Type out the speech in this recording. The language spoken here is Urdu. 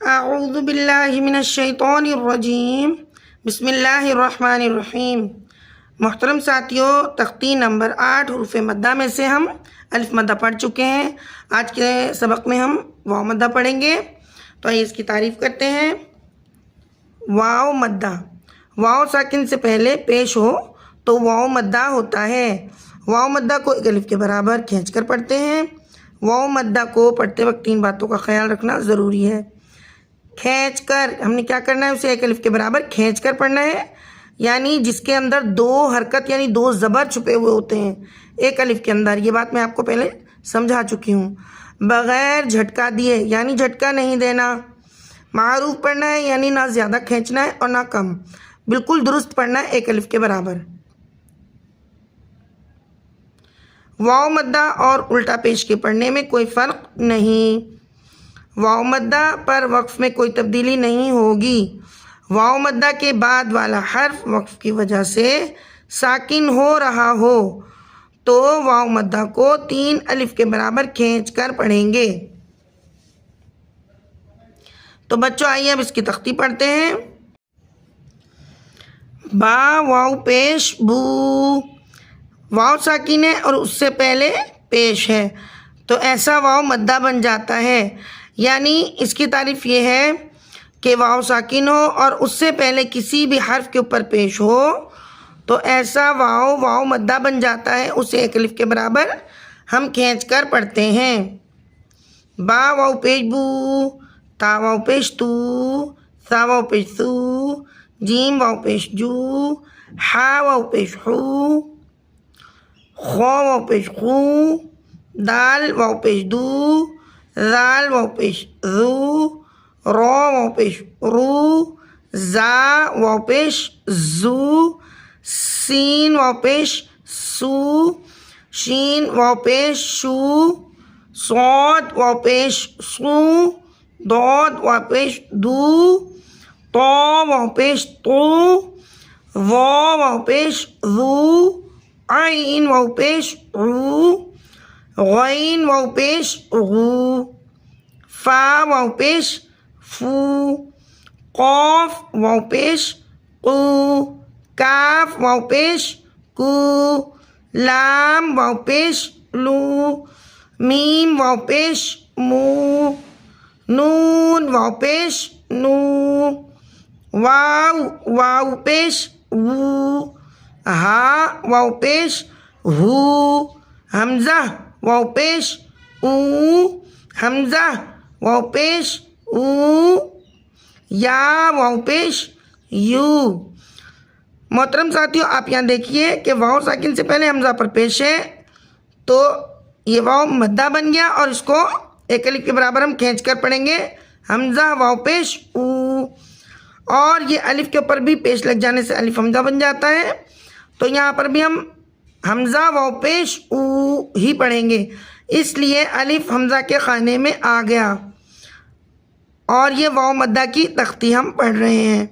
اعوذ باللہ من الشیطان الرجیم، بسم اللہ الرحمن الرحیم۔ محترم ساتھیوں، تختی نمبر 8 حروف مدہ میں سے ہم الف مدہ پڑھ چکے ہیں۔ آج کے سبق میں ہم واو مدہ پڑھیں گے، تو آئیے اس کی تعریف کرتے ہیں۔ واو مدہ، واو ساکن سے پہلے پیش ہو تو واو مدہ ہوتا ہے۔ واو مدہ کو ایک الف کے برابر کھینچ کر پڑھتے ہیں۔ واو مدہ کو پڑھتے وقت 3 باتوں کا خیال رکھنا ضروری ہے۔ کھینچ کر، ہم نے کیا کرنا ہے؟ اسے ایک الف کے برابر کھینچ کر پڑھنا ہے، یعنی جس کے اندر 2 حرکت یعنی 2 زبر چھپے ہوئے ہوتے ہیں ایک الف کے اندر۔ یہ بات میں آپ کو پہلے سمجھا چکی ہوں۔ بغیر جھٹکا دیے، یعنی جھٹکا نہیں دینا۔ معروف پڑھنا ہے، یعنی نہ زیادہ کھینچنا ہے اور نہ کم، بالکل درست پڑھنا ہے ایک الف کے برابر۔ واو مدہ اور الٹا پیش کے پڑھنے میں کوئی فرق نہیں۔ واو مدہ پر وقف میں کوئی تبدیلی نہیں ہوگی۔ واو مدہ کے بعد والا حرف وقف کی وجہ سے ساکن ہو رہا ہو تو واو مدہ کو 3 الف کے برابر کھینچ کر پڑھیں گے۔ تو بچوں آئیے اب اس کی تختی پڑھتے ہیں۔ با واو پیش بو، واو ساکن ہے اور اس سے پہلے پیش ہے، تو ایسا واو مدہ بن جاتا ہے۔ یعنی اس کی تعریف یہ ہے کہ واو ساکن ہو اور اس سے پہلے کسی بھی حرف کے اوپر پیش ہو تو ایسا واو مدہ بن جاتا ہے، اسے ایک الف کے برابر ہم کھینچ کر پڑھتے ہیں۔ با واو پیش بو، تا واو پیش تو، سا واو پیش سو، جیم واو پیش جو، ہا واو پیش ہو، خو واو پیش خو، دال واو پیش دو، زال واو پیش زو، رو واو پیش رو، زا واو پیش زو، سین واو پیش سو، شین واو پیش شو، صاد واو پیش سو، ضاد واو پیش دو، طا واو پیش تو، وا واو پیش ذو، عین واو پیش عو، غین واو پیش غو، فا واو پیش فو، قاف واو پیش قو، کاف واو پیش کو، لام واو پیش لو، میم واو پیش مو، نون واو پیش نو، واو پیش وو، ہا واو پیش ہو، حمزہ واو پیش او، حمزہ واو پیش او، یا واو پیش یو۔ محترم ساتھیوں، آپ یہاں دیکھیے کہ واو ساکن سے پہلے حمزہ پر پیش ہے تو یہ واو مدہ بن گیا اور اس کو ایک الف کے برابر ہم کھینچ کر پڑھیں گے، حمزہ واو پیش او، اور یہ الف کے اوپر بھی پیش لگ جانے سے الف حمزہ بن جاتا ہے، تو یہاں پر بھی ہم حمزہ واو پیش او ہی پڑھیں گے، اس لیے الف حمزہ کے خانے میں آ گیا، اور یہ واو مدہ کی تختی ہم پڑھ رہے ہیں۔